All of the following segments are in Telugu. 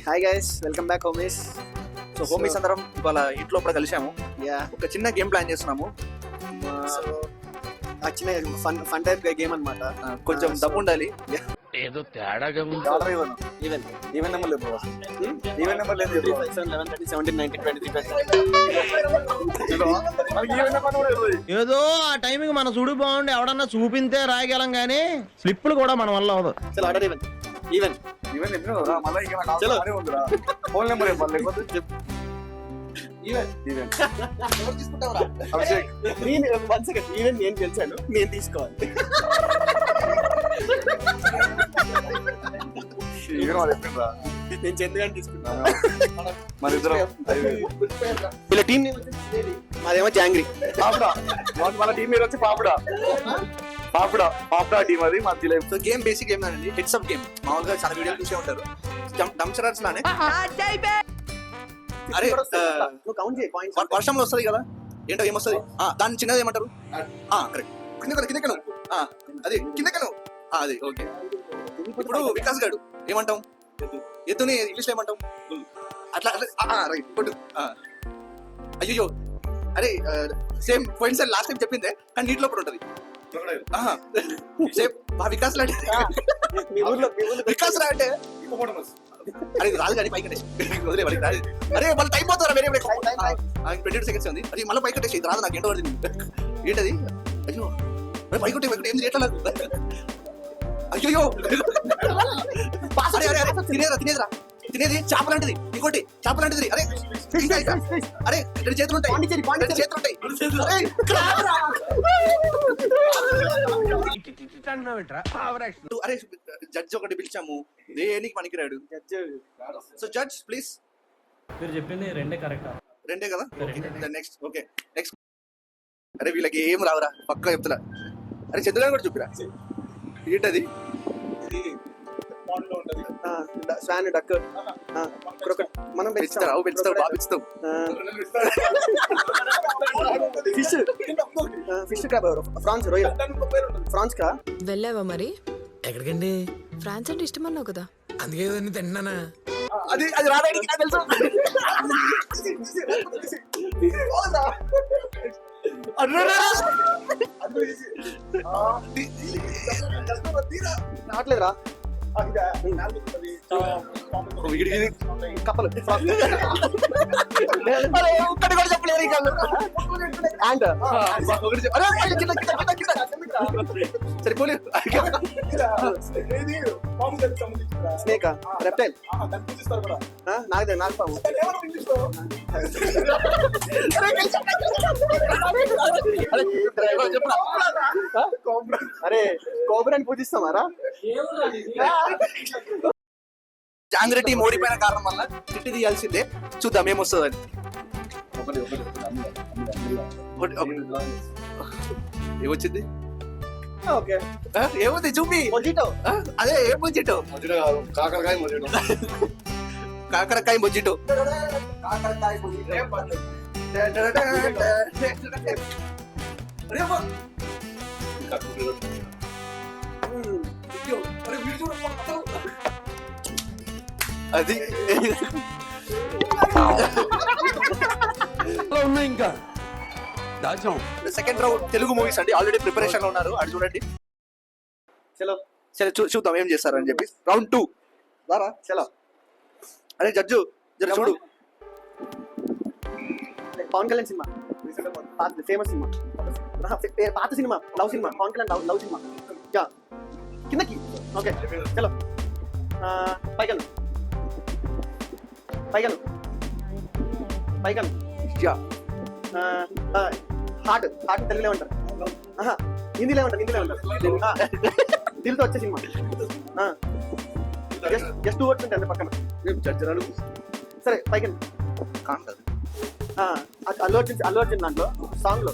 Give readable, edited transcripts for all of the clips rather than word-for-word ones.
Hi guys, welcome back homies. So homies అందరం ఇవాళ ఇంట్లో కూడా కలిసాము. యా, ఒక చిన్న గేమ్ ప్లాన్ చేస్తున్నాము. చిన్న ఫన్ టైప్ గేమ్ అన్నమాట. కొంచెం దమ్ము ఉండాలి. ఏదో తేడాగా ఉంది. ఈవెన్ ఈవెన్ నెంబర్ లేదు. ఈవెన్ నెంబర్ లేదు. 11, 13, 17, 19, 20, 23. ఏదో ఆ టైంకి మన చూడు బాగుండి ఎవడన్నా చూపింతే రాయగలం గానీ స్లిప్పులు కూడా మన వల్ల అవదు. చలో ఆర్డర్ ఈవెన్ ఈవెన్ ఈవెన్ చెప్పినా మళ్ళీ చలో. ఫోన్ నెంబర్ ఇవ్వాలి. ఈవెన్ అభిషేక్ నేను 1 సెకండ్ ఈవెన్ నేను గెలిచాను, నేను తీసుకోవాలి. ఈవెన్ వాళ్ళు చెప్పిండ్రా నేను చంద్రగాని తీసుకున్నాను. మన ఇద్దరం ఇలా టీం మాదేమో జాంగ్రీ. పాపుడా వాళ్ళ టీం మీరు వచ్చి పాపుడా టీం అది మా తెలియదు. సో గేమ్ బేసిక్ గేమ్ అండి, హెడ్స్ అప్ గేమ్. మామూలుగా చాలా వీడియోలు చూసే ఉంటారు. డంప్స్టర్స్ లానే. అరే కౌంట్ చేయి పాయింట్స్. వర్షంలో వస్తుంది కదా, ఏంటో ఏమొస్తుంది, దాన్ని చిన్నది ఏమంటారు? కరెక్ట్, కిందకను అది కిందకను అది. ఓకే, ఇప్పుడు వికాస్ గారు ఏమంటాం? ఎత్తుని ఇంగ్లీష్ లో ఏమంటాం? అట్లా రైట్ కొట్టు. అయ్యో అరే సేమ్ పోయిన సార్ లాస్ట్ టైం చెప్పిందే, కానీ నీటిలో కూడా ఉంటుంది. సేమ్ వికాస్ లాంటి వికాస్ రా అంటే అరే రాదు కానీ పై కట్టేసి వదిలే వాళ్ళకి రాదు. అరే మళ్ళీ టైం పోతారా? వేరే 22 సెకండ్స్ ఉంది. అది మళ్ళీ పై కట్టేసి రాదు, నాకు ఏంటో పడుతుంది. ఏంటది? అయ్యో పై కొట్టే ఏం చేయట్లా నాకు. అయ్యో తినేదిరా తినేది చేప లాంటిది, ఇంకోటి చేప లాంటిది. అరే అరే రెండు చేతులు ఉంటాయి, చేతులు ఉంటాయి. అరే జడ్జి ఒకటి పిలిచాము, దేనికి పనికిరాడు. So judge please. మీరు చెప్పింది రెండే కరెక్టా? రెండే కదా. Next okay next. అరే వీళ్ళకి ఏం రావురా, పక్కా చెప్తున్నా. అరే చంద్రగారు కూడా చూపిరా. ఏంటది? స్వాన్, డక్, మనం పెంచుతావు బాగా పెంచుతావు. ఫిష్ క్రాబ్, ఫ్రాన్స్ రొయ్యల్, ఫ్రాన్స్ కా. వెళ్ళావా మరి? ఎక్కడికండి? ఫ్రాన్స్ అంటే ఇష్టం అన్నావు కదా. అందుకే తింటున్నానా? అది రాడానికి నాకు తెలుసు. రావట్లేదురా కప్పలు. ఒక్కటి కూడా చెప్పలేదు. అండ్ సరిపోలే. Snake, reptile. నాకు పాము. అరే కోబ్రాని పూజిస్తామారా? జాంగ్రెడ్డి ఓడిపోయిన కారణం వల్ల చిట్టి తీయాల్సిందే. చూద్దాం ఏమొస్తుందని. ఏమొచ్చింది? ఓకే, ఏముంది చూపి. మొజిటో. అదే ఏం మొజిటో? కాకరకాయ మొజిటో. అది ఇంకా దాచాం. సెకండ్ రౌండ్ తెలుగు మూవీస్ అండి, ఆల్రెడీ ప్రిపరేషన్ లో ఉన్నారు. అది చూడండి. చలో సరే చూద్దాం ఏం చేస్తారని చెప్పి. రౌండ్ 2 రారా. చలో. అరే జడ్జు జర చూడు. Pawan Kalyan cinema, famous cinema, పాత cinema, love cinema. Pawan Kalyan love cinema. కిందకి. ఓకే చలో. పైకను హార్ట్ తెలుగులో ఏమంటారు? హిందీలో ఏమంటారు? దిల్తో వచ్చే సినిమా. జస్ట్ 2 వర్డ్స్ ఉంటాయి అంతే పక్కన. సరే పైకన్. అల్లు అర్జున్ దాంట్లో సాంగ్ లో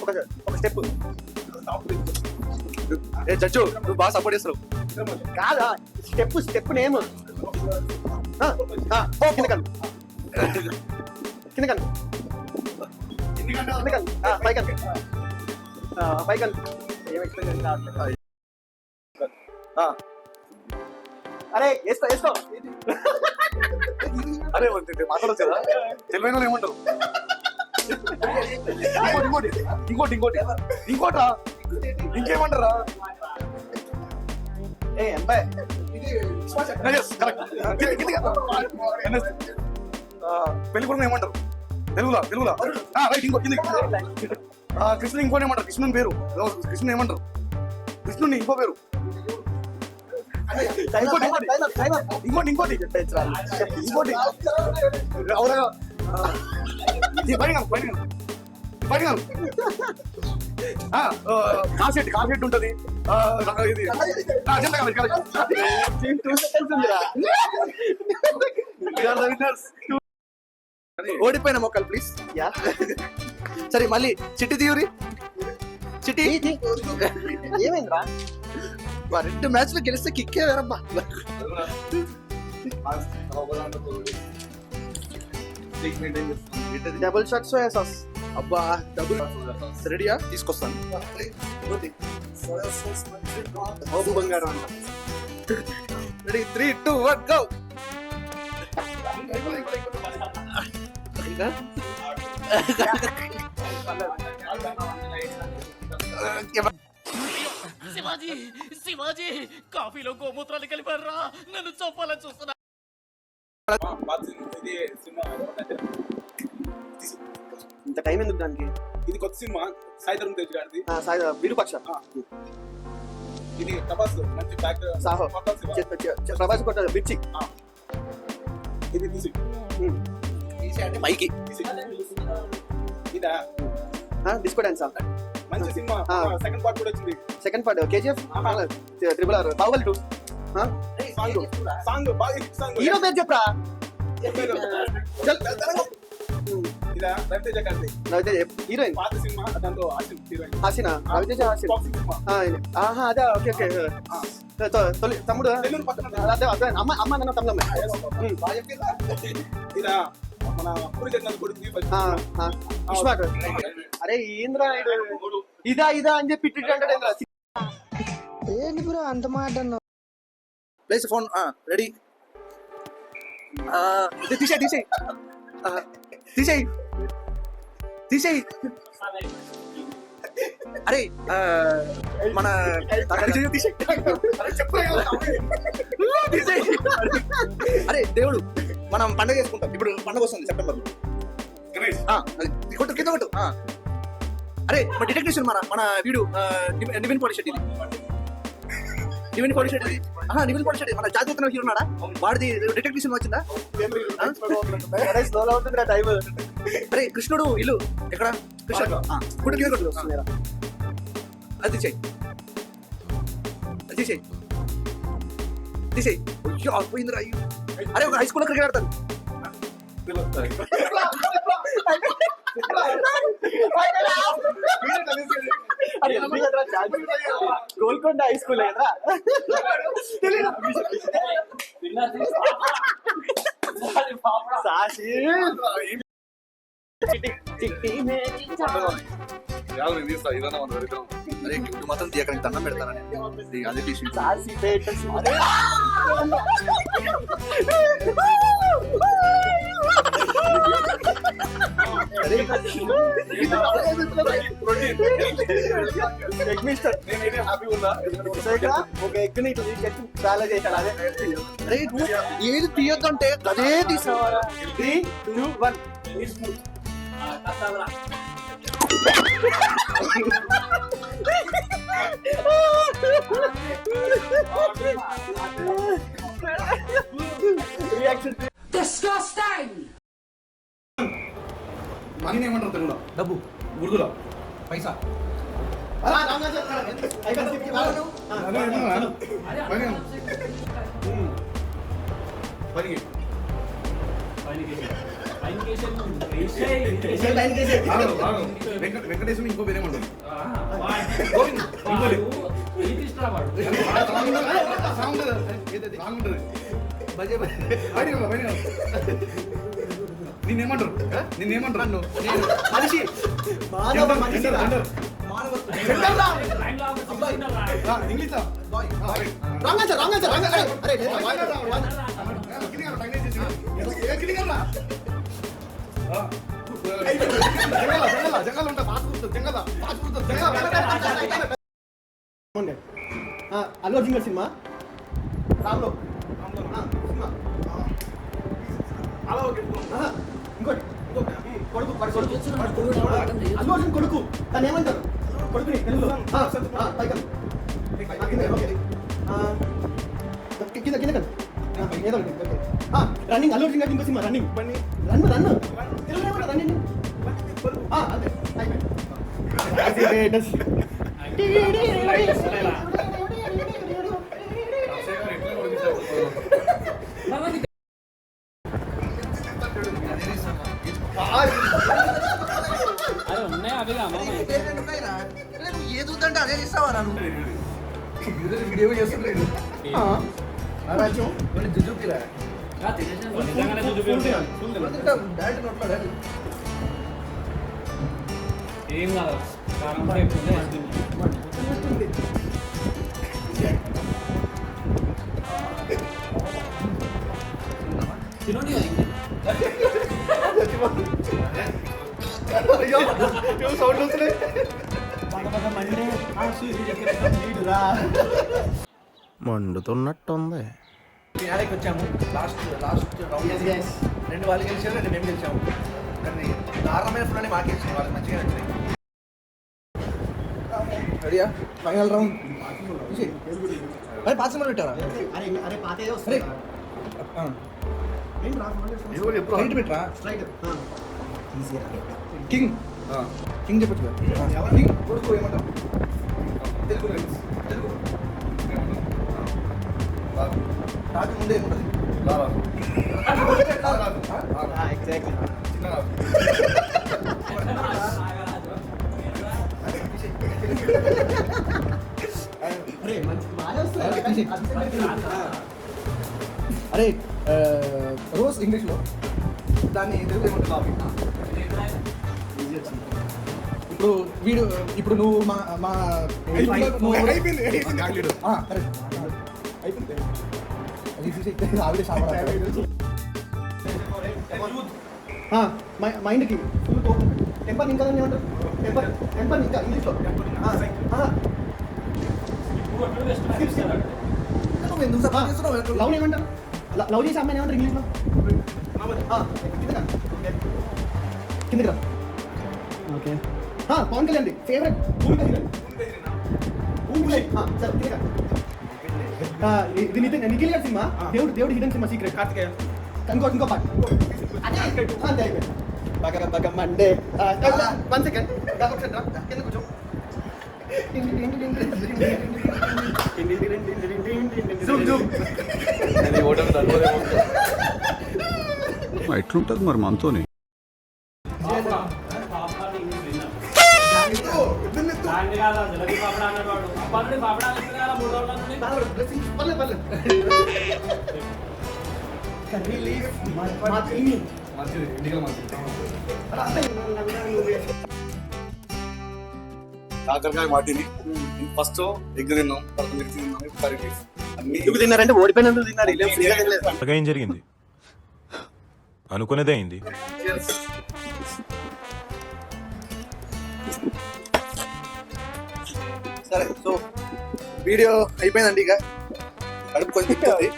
ఒక స్టెప్. జడ్జు నువ్వు బాగా సపోర్ట్ చేస్తావు. కాదా స్టెప్ నేమ్. కిందకన్ పైకన్. ఏం ఎక్స్ప్లెయిన్ అరే వేసుకో వేసుకో. అరే మాట్లాడచ్చు కదా, తెలివైన వాళ్ళు ఏమంటారు? ఇంకోటా ఇంకేమంటారా? ఏ ఎంపై పెళ్లి కొడుకు ఏమంటారు తెలుగులా రైట్. ఇంకో కింద కృష్ణుని ఇంకోటి ఏమంటారు? కృష్ణుని పేరు కృష్ణుని ఏమంటారు? కృష్ణుని ఇంకో పేరు ఇంకోటి కాసేట్ ఉంటది. ఇది ఓడిపోయిన మొక్కలు ప్లీజ్. సరే మళ్ళీ చిట్టి తీయురి. చిట్టి ఏమైందిరా? రెండు మ్యాచ్లు గెలిస్తే కిక్కే వేరబ్బా. Double shot soya sauce. అబ్బా డబుల్ రెడీయా? తీసుకొస్తాను. బాబు బంగారం అంట. Ready 3, 2, 1 go. శివాజీ కాఫీలో గోమూత్రాలు కలిపారా, నన్ను చంపాలని చూస్తున్నా. ఇంత టైం ఎందుకు దానికి? ఇది కొత్త సినిమా సాయిధరం తేజ్ గారిది. విరూపక్ష. ఇది ప్రభాస్ మంచి బ్యాక్ సాహో ప్రభాస్ కొట్ట మిర్చి. ఇది తీసి అంటే మైకి ఇదా డిస్కో డాన్స్. మంచి సినిమా. సెకండ్ పార్ట్ కూడా వచ్చింది. Second part KGF RRR Baahubali 2. Song బాగా హిట్ సాంగ్. హీరో పేరు చెప్పరా? ఇదా రవితేజ గారిది. రవితేజ హీరోయిన్. పాత సినిమా దాంట్లో హీరోయిన్ హాసినా. రవితేజ హాసిన్. Boxing cinema. అదే ఓకే ఓకే. తమ్ముడు నెల్లూరు పక్కన. అదే అదే అమ్మ నాన్న తమ్ముడు. ఇదా మన పూరి జగన్నాథ్ కొడుకు. ఇస్మార్ట్. అరే ఏంద్రా ఇదా అని చెప్పి అంటాడు. ఏంటి బ్రో అంత మాట అన్నావు? Place phone ready. తీసేయి. అరే మన అరే దేవుడు మనం పండుగ చేసుకుంటాం. ఇప్పుడు పండుగ వస్తుంది సెప్టెంబర్ లో. కొట్టు కింద కొట్టు. అరే మన డిటెక్టివ్ సినిమా మన వీడు నివిన్ పోలి శెట్టి. నివిన్ పోలి శెట్టి మన జాతీయ హీరో ఉన్నాడా? వాడిది డిటెక్టివ్ సినిమా వచ్చిందా? టైం. అరే కృష్ణుడు ఇల్లు ఎక్కడ? కృష్ణుడు కొట్టు కింద కొట్టు. అది తీసేయి. అయ్యో పోయిందిరా. అరే ఒక హై స్కూల్లో క్రికెట్ ఆడతారు. గోల్కొండ హై స్కూల్ కదా. అరే గిఫ్ట్ మాత్రం తీయక దండం పెడతానని అదే తీసి నేనైతే హ్యాపీ ఉన్నా. ఒక ఎగ్ ని చాలా చేశాడు. అదే అరే ఏది తీయొద్దంటే అదే తీసావారా? 3, 2, 1. మనీ ఏమంటారు తెలుగులో? డబ్బు. ఉర్దూలో పైసా. వెంకటేశ్వర ఇంకో పేరేమంటారు? నిన్నేమంటారు? మనిషి. ఇంగ్లీష్ రాంగ్ ఆన్సర్ అరే జంగల్ ఉంటా పాస్ జంగల్ అల్లు అర్జున్ గారి సినిమా రామ్లో సినిమా అలా ఓకే ఇంకోటి కొడుకు అల్లు అర్జున్ కొడుకు దాన్ని ఏమంటారు కొడుకుని తెలుగులో పైకం కింద కింద కదా ఏదో రన్నింగ్ అల్లు అర్జున్ గారి ఇంకో సినిమా రన్నింగ్ రన్ను రన్నింగ్ అంతే అయిపోయింది అరే ఉన్నాయి అవి ఏది వద్దంటే అదే ఇస్తావా నువ్వు వీడియో చేస్తుంటాడు చూపిరా ఏం కాదు కారం కూడా ఎక్కువ తినండి సౌండ్ వస్తున్నాయి మండుతున్నట్టుంది. ఫినాలేకి వచ్చాము. లాస్ట్ రౌండ్ 2 వాళ్ళు గెలిచారు, 2 మేము గెలిచాము. కానీ దారుణమైన ఫుల్ మాకు గెలిచాయి, వాళ్ళకి మంచిగా నచ్చినాయి. రెడీయా? ఫైనల్ రౌండ్ పాస్ నెంబర్ పెట్టారా? అరే పాతే అరే రైట్ పెట్టరా? కింగ్ కింగ్ చెప్పచ్చు కదా. కింగ్ కొడుకు ఏమంటారు? తెలుగు తెలుగు రాజు ముందే ఏముంటుంది? అరే రోజ్ ఇంగ్లీష్లో దాన్ని తెలుగు ఏమంటుంది? ఇప్పుడు వీడు ఇప్పుడు నువ్వు మా అయిపోయింది ఆవిడ మైండ్కి ఫుల్ కోపం. టెంపర్ ఇంకా ఏమంటారు? టెంపర్ ఇంకా ఇంగ్లీష్లో లవ్ ఏమంటారు? లవ్ చేసే అమ్మాయిని ఏమంటారు ఇంగ్లీష్లో? కిందకి రా. ఓకే పవన్ కళ్యాణ్ ఫేవరెట్ భూమిక హీరోయిన్ సరే కిందకి ఇది నిఖిల్ గారి సినిమా దేవుడు హిడెన్ సినిమా సీక్రెట్ కార్తికేయ ఇంకో పాట అంతే అయిపోయింది. బగ మండే 1 సెకండ్ ఒకసారి రా కింద కూర్చో. ఎట్లుంటుంది మరి మనతోని? కాకరకాయ మాటిని ఫస్ట్ ఎగ్ తిన్నాం, తర్వాత మిర్చి తిన్నాం, కర్రీ అన్ని ఎందుకు తిన్నారంటే ఓడిపోయినందుకు తిన్నారు. ఏం జరిగింది? అనుకునేదే అయింది. సరే సో వీడియో అయిపోయిందండి. ఇక కడుపు కొంచెం తిప్పుతుంది.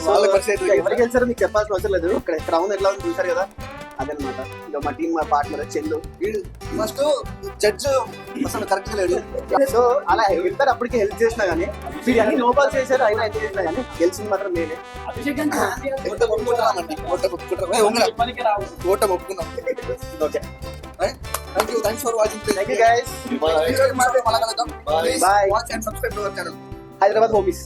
వాళ్ళకి పరిస్థితి ఎవరికి వెళ్తారో మీకు చెప్పాల్సిన అవసరం లేదు. ఇక్కడ గ్రౌండ్ ఎట్లా ఉంది చూసారు కదా, అదనమాట. ఇంకా మా టీం మా పార్ట్నర్ చెల్లు వీడు ఫస్ట్ జడ్జ్ అసలు కరెక్ట్ లేడు. సో అలా వెళ్తారు. అప్పటికి హెల్ప్ చేసినా కానీ వీడు అన్ని నోబాల్స్ చేశారు, అయినా ఎంత చేసినా కానీ గెలిచింది మాత్రం నేనే. ఓట ఒప్పుకుంటామండి. ఓట ఒప్పుకున్నాం. Okay thanks for watching. Thank you guys. మళ్ళీ కలుద్దాం. Bye. Watch and subscribe to our channel Hyderabad హోమీస్.